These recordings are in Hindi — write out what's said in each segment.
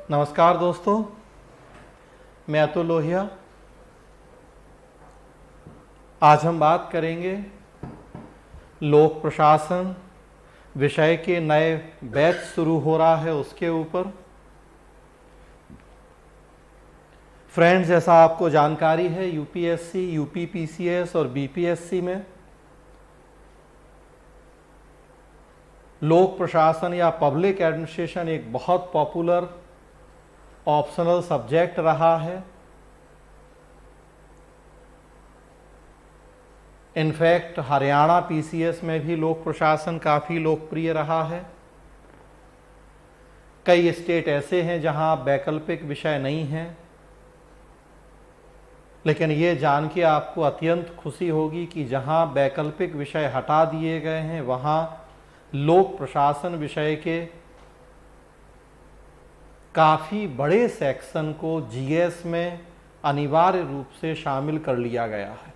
नमस्कार दोस्तों, मैं अतुल लोहिया। आज हम बात करेंगे लोक प्रशासन विषय के नए बैच शुरू हो रहा है उसके ऊपर। फ्रेंड्स, जैसा आपको जानकारी है, यूपीएससी, यूपीपीसीएस और बीपीएससी में लोक प्रशासन या पब्लिक एडमिनिस्ट्रेशन एक बहुत पॉपुलर ऑप्शनल सब्जेक्ट रहा है। इनफैक्ट हरियाणा पीसीएस में भी लोक प्रशासन काफ़ी लोकप्रिय रहा है। कई स्टेट ऐसे हैं जहां वैकल्पिक विषय नहीं है, लेकिन ये जान के आपको अत्यंत खुशी होगी कि जहां वैकल्पिक विषय हटा दिए गए हैं वहां लोक प्रशासन विषय के काफ़ी बड़े सेक्शन को जीएस में अनिवार्य रूप से शामिल कर लिया गया है।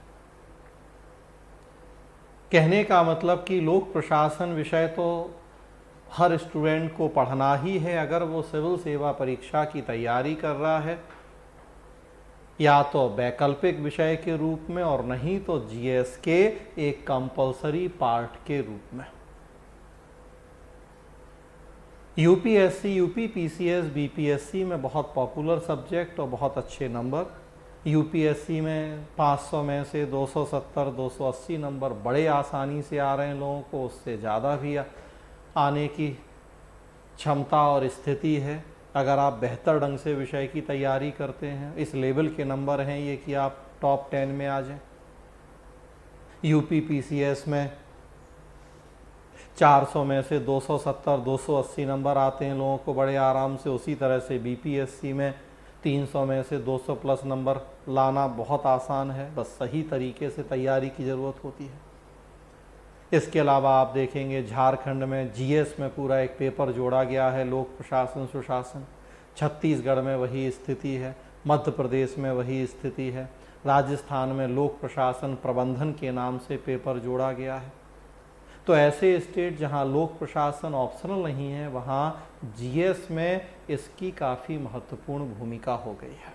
कहने का मतलब कि लोक प्रशासन विषय तो हर स्टूडेंट को पढ़ना ही है अगर वो सिविल सेवा परीक्षा की तैयारी कर रहा है, या तो वैकल्पिक विषय के रूप में और नहीं तो जीएस के एक कंपलसरी पार्ट के रूप में। यूपीएससी, यूपीपीसीएस, बीपीएससी में बहुत पॉपुलर सब्जेक्ट और बहुत अच्छे नंबर। यूपीएससी में 500 में से 270, 280 नंबर बड़े आसानी से आ रहे हैं लोगों को, उससे ज़्यादा भी आने की क्षमता और स्थिति है अगर आप बेहतर ढंग से विषय की तैयारी करते हैं। इस लेवल के नंबर हैं ये कि आप टॉप 10 में आ जाएं। यूपीपीसीएस में 400 में से 270, 280 नंबर आते हैं लोगों को बड़े आराम से। उसी तरह से बीपीएससी में 300 में से 200 प्लस नंबर लाना बहुत आसान है, बस सही तरीके से तैयारी की ज़रूरत होती है। इसके अलावा आप देखेंगे झारखंड में जीएस में पूरा एक पेपर जोड़ा गया है, लोक प्रशासन सुशासन। छत्तीसगढ़ में वही स्थिति है, मध्य प्रदेश में वही स्थिति है, राजस्थान में लोक प्रशासन प्रबंधन के नाम से पेपर जोड़ा गया है। तो ऐसे स्टेट जहां लोक प्रशासन ऑप्शनल नहीं है वहां जीएस में इसकी काफ़ी महत्वपूर्ण भूमिका हो गई है।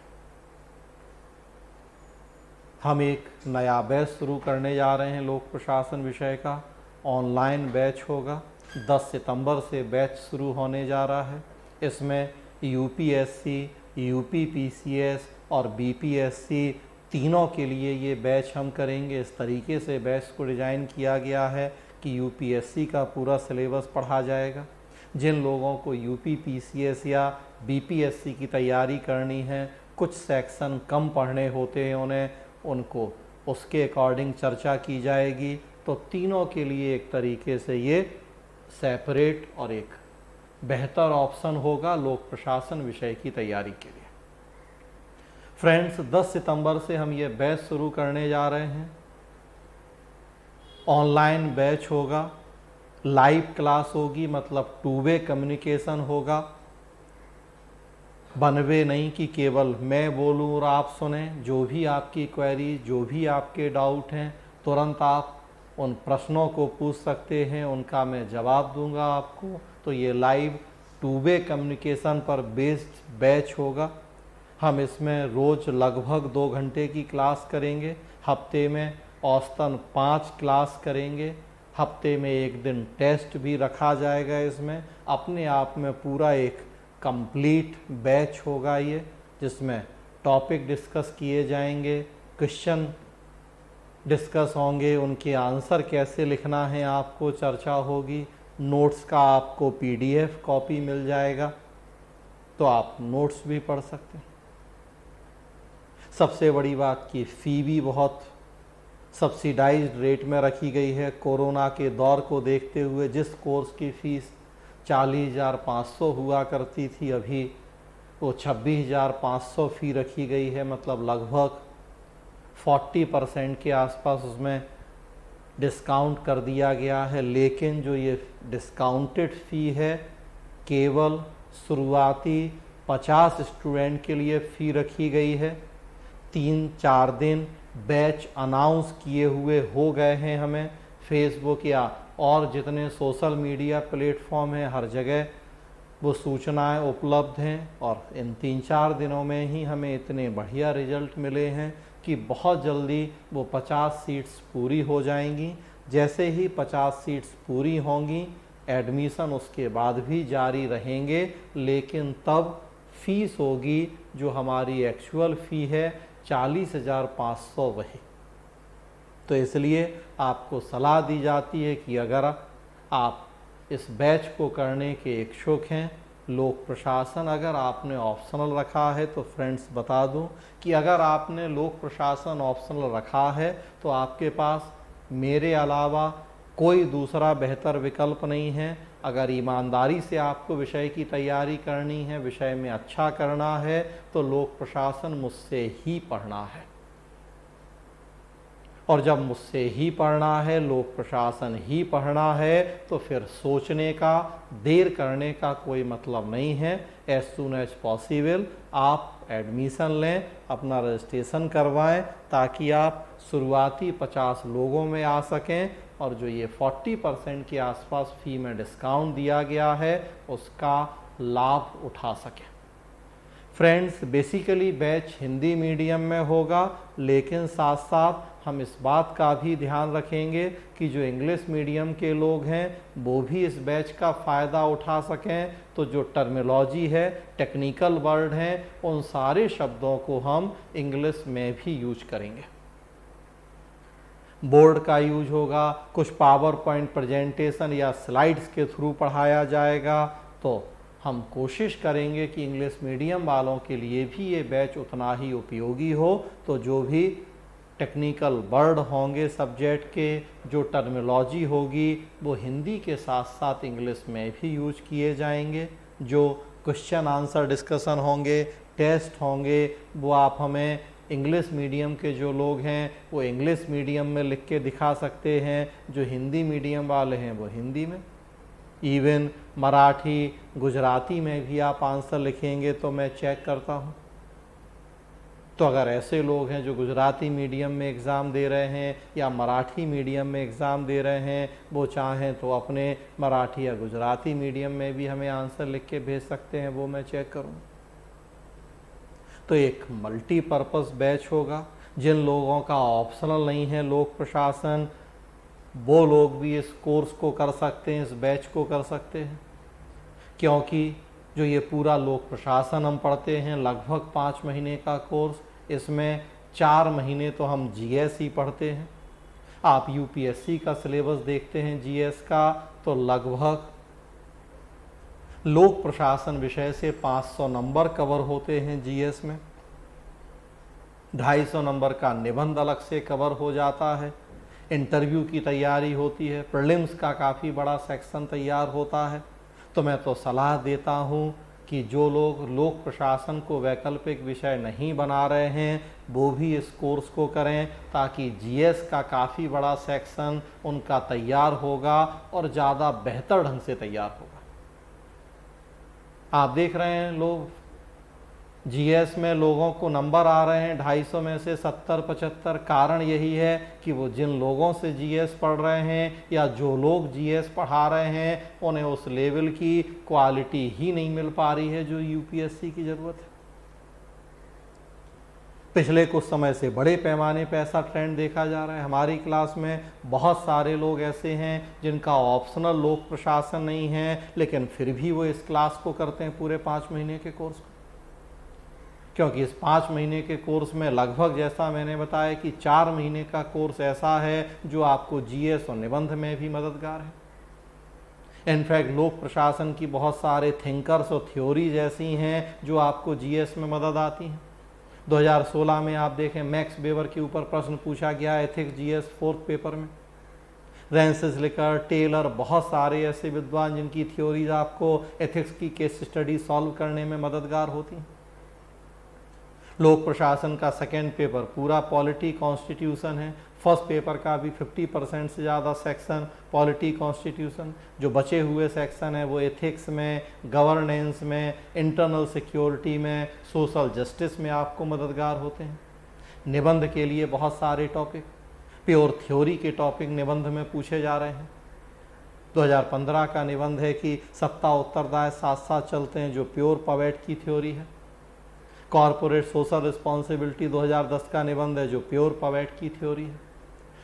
हम एक नया बैच शुरू करने जा रहे हैं लोक प्रशासन विषय का। ऑनलाइन बैच होगा, 10 सितंबर से बैच शुरू होने जा रहा है। इसमें यूपीएससी, यूपीपीसीएस और बीपीएससी तीनों के लिए ये बैच हम करेंगे। इस तरीके से बैच को डिज़ाइन किया गया है कि यूपीएससी का पूरा सिलेबस पढ़ा जाएगा। जिन लोगों को यूपीपीसीएस या बीपीएससी की तैयारी करनी है, कुछ सेक्शन कम पढ़ने होते हैं उनको उसके अकॉर्डिंग चर्चा की जाएगी। तो तीनों के लिए एक तरीके से ये सेपरेट और एक बेहतर ऑप्शन होगा लोक प्रशासन विषय की तैयारी के लिए। फ्रेंड्स, 10 सितंबर से हम ये बैच शुरू करने जा रहे हैं। ऑनलाइन बैच होगा, लाइव क्लास होगी, मतलब 2 वे कम्युनिकेशन होगा। 1 वे नहीं कि केवल मैं बोलूं और आप सुने। जो भी आपकी क्वेरी, जो भी आपके डाउट हैं, तुरंत आप उन प्रश्नों को पूछ सकते हैं, उनका मैं जवाब दूंगा आपको। तो ये लाइव 2 वे कम्युनिकेशन पर बेस्ड बैच होगा। हम इसमें रोज़ लगभग 2 घंटे की क्लास करेंगे। हफ्ते में औसतन 5 क्लास करेंगे। हफ्ते में 1 दिन टेस्ट भी रखा जाएगा। इसमें अपने आप में पूरा एक कंप्लीट बैच होगा ये, जिसमें टॉपिक डिस्कस किए जाएंगे, क्वेश्चन डिस्कस होंगे, उनके आंसर कैसे लिखना है आपको चर्चा होगी। नोट्स का आपको पीडीएफ कॉपी मिल जाएगा, तो आप नोट्स भी पढ़ सकते हैं। सबसे बड़ी बात कि फ़ी भी बहुत सब्सिडाइज्ड रेट में रखी गई है। कोरोना के दौर को देखते हुए जिस कोर्स की फ़ीस 40,500 हुआ करती थी, अभी वो 26,500 फ़ी रखी गई है। मतलब लगभग 40% के आसपास उसमें डिस्काउंट कर दिया गया है। लेकिन जो ये डिस्काउंटेड फ़ी है, केवल शुरुआती 50 स्टूडेंट के लिए फ़ी रखी गई है। 3-4 दिन बैच अनाउंस किए हुए हो गए हैं हमें। फेसबुक या और जितने सोशल मीडिया प्लेटफॉर्म हैं, हर जगह वो सूचनाएं उपलब्ध हैं और इन 3-4 दिनों में ही हमें इतने बढ़िया रिजल्ट मिले हैं कि बहुत जल्दी वो 50 सीट्स पूरी हो जाएंगी। जैसे ही 50 सीट्स पूरी होंगी एडमिशन उसके बाद भी जारी रहेंगे, लेकिन तब फीस होगी जो हमारी एक्चुअल फ़ी है 40,500 वही। तो इसलिए आपको सलाह दी जाती है कि अगर आप इस बैच को करने के इच्छुक हैं, लोक प्रशासन अगर आपने ऑप्शनल रखा है, तो फ्रेंड्स बता दूं कि अगर आपने लोक प्रशासन ऑप्शनल रखा है तो आपके पास मेरे अलावा कोई दूसरा बेहतर विकल्प नहीं है। अगर ईमानदारी से आपको विषय की तैयारी करनी है, विषय में अच्छा करना है, तो लोक प्रशासन मुझसे ही पढ़ना है। और जब मुझसे ही पढ़ना है, लोक प्रशासन ही पढ़ना है, तो फिर सोचने का, देर करने का कोई मतलब नहीं है। एज सून एज पॉसिबल आप एडमिशन लें, अपना रजिस्ट्रेशन करवाएं, ताकि आप शुरुआती 50 लोगों में आ सकें और जो ये 40% के आसपास फ़ी में डिस्काउंट दिया गया है उसका लाभ उठा सकें। Friends, basically batch Hindi medium में होगा, लेकिन साथ साथ हम इस बात का भी ध्यान रखेंगे कि जो इंग्लिश मीडियम के लोग हैं वो भी इस बैच का फ़ायदा उठा सकें। तो जो टर्मिनोलॉजी है, टेक्निकल वर्ड हैं, उन सारे शब्दों को हम इंग्लिश में भी यूज करेंगे। बोर्ड का यूज होगा, कुछ पावर पॉइंट प्रेजेंटेशन या स्लाइड्स के थ्रू पढ़ाया जाएगा। तो हम कोशिश करेंगे कि इंग्लिश मीडियम वालों के लिए भी ये बैच उतना ही उपयोगी हो। तो जो भी टेक्निकल वर्ड होंगे सब्जेक्ट के, जो टर्मिनोलॉजी होगी, वो हिंदी के साथ साथ इंग्लिश में भी यूज किए जाएंगे। जो क्वेश्चन आंसर डिस्कशन होंगे, टेस्ट होंगे, वो आप हमें इंग्लिश मीडियम के जो लोग हैं वो इंग्लिश मीडियम में लिख के दिखा सकते हैं, जो हिंदी मीडियम वाले हैं वो हिंदी में, इवन मराठी गुजराती में भी आप आंसर लिखेंगे तो मैं चेक करता हूँ। तो अगर ऐसे लोग हैं जो गुजराती मीडियम में एग्ज़ाम दे रहे हैं या मराठी मीडियम में एग्ज़ाम दे रहे हैं, वो चाहें तो अपने मराठी या गुजराती मीडियम में भी हमें आंसर लिख के भेज सकते हैं, वो मैं चेक करूँ। तो एक मल्टीपर्पज़ बैच होगा। जिन लोगों का ऑप्शनल नहीं है लोक प्रशासन, वो लोग भी इस कोर्स को कर सकते हैं, इस बैच को कर सकते हैं, क्योंकि जो ये पूरा लोक प्रशासन हम पढ़ते हैं लगभग 5 महीने का कोर्स, इसमें 4 महीने तो हम जीएस ही पढ़ते हैं। आप यूपीएससी का सिलेबस देखते हैं जीएस का, तो लगभग लोक प्रशासन विषय से 500 नंबर कवर होते हैं जीएस में। 250 नंबर का निबंध अलग से कवर हो जाता है। इंटरव्यू की तैयारी होती है, प्रीलिम्स का काफ़ी बड़ा सेक्शन तैयार होता है। तो मैं तो सलाह देता हूँ कि जो लोग लोक प्रशासन को वैकल्पिक विषय नहीं बना रहे हैं वो भी इस कोर्स को करें, ताकि जीएस का काफ़ी बड़ा सेक्शन उनका तैयार होगा और ज़्यादा बेहतर ढंग से तैयार होगा। आप देख रहे हैं लोग जीएस में लोगों को नंबर आ रहे हैं 250 में से 70-75। कारण यही है कि वो जिन लोगों से जीएस पढ़ रहे हैं या जो लोग जीएस पढ़ा रहे हैं उन्हें उस लेवल की क्वालिटी ही नहीं मिल पा रही है जो यूपीएससी की ज़रूरत है। पिछले कुछ समय से बड़े पैमाने पर ऐसा ट्रेंड देखा जा रहा है। हमारी क्लास में बहुत सारे लोग ऐसे हैं जिनका ऑप्शनल लोक प्रशासन नहीं है, लेकिन फिर भी वो इस क्लास को करते हैं पूरे 5 महीने के कोर्स को, क्योंकि इस 5 महीने के कोर्स में लगभग जैसा मैंने बताया कि 4 महीने का कोर्स ऐसा है जो आपको जीएस और निबंध में भी मददगार है। इनफैक्ट लोक प्रशासन की बहुत सारे थिंकर्स और थ्योरीज ऐसी हैं जो आपको जीएस में मदद आती हैं। 2016 में आप देखें मैक्स वेबर के ऊपर प्रश्न पूछा गया एथिक्स जीएस 4th पेपर में। रेंसिसलिकर, टेलर, बहुत सारे ऐसे विद्वान जिनकी थ्योरीज आपको एथिक्स की केस स्टडी सॉल्व करने में मददगार होती हैं। लोक प्रशासन का 2nd पेपर पूरा पॉलिटी कॉन्स्टिट्यूशन है। 1st पेपर का भी 50% से ज़्यादा सेक्शन पॉलिटी कॉन्स्टिट्यूशन। जो बचे हुए सेक्शन है वो एथिक्स में, गवर्नेंस में, इंटरनल सिक्योरिटी में, सोशल जस्टिस में आपको मददगार होते हैं। निबंध के लिए बहुत सारे टॉपिक, प्योर थ्योरी के टॉपिक निबंध में पूछे जा रहे हैं। 2015 का निबंध है कि सत्ता उत्तरदाय साथ साथ चलते हैं, जो प्योर पवेट की थ्योरी है। कॉरपोरेट सोशल रिस्पॉन्सिबिलिटी 2010 का निबंध है, जो प्योर पवेट की थ्योरी है।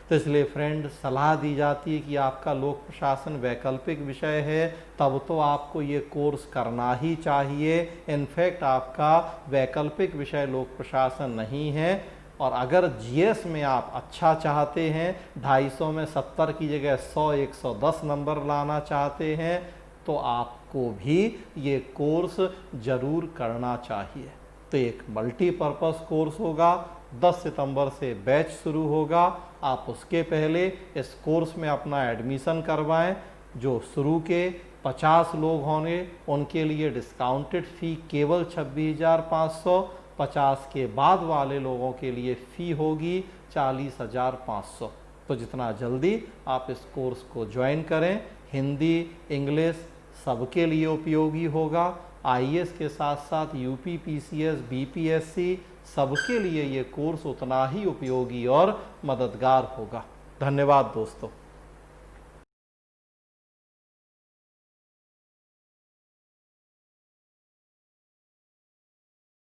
तो इसलिए फ्रेंड, सलाह दी जाती है कि आपका लोक प्रशासन वैकल्पिक विषय है, तब तो आपको ये कोर्स करना ही चाहिए। इनफैक्ट आपका वैकल्पिक विषय लोक प्रशासन नहीं है। और अगर जीएस में आप अच्छा चाहते हैं, 250 में 70 की जगह 100 110 नंबर लाना चाहते हैं, तो आपको भी ये कोर्स जरूर करना चाहिए। तो एक मल्टीपर्पज़ कोर्स होगा, 10 सितंबर से बैच शुरू होगा। आप उसके पहले इस कोर्स में अपना एडमिशन करवाएं। जो शुरू के 50 लोग होंगे उनके लिए डिस्काउंटेड फ़ी केवल 26,500, 50 के बाद वाले लोगों के लिए फ़ी होगी 40,500। तो जितना जल्दी आप इस कोर्स को ज्वाइन करें, हिंदी इंग्लिश सबके लिए उपयोगी होगा। आईएएस के साथ साथ यूपी पीसीएस बीपीएससी सबके लिए ये कोर्स उतना ही उपयोगी और मददगार होगा। धन्यवाद दोस्तों।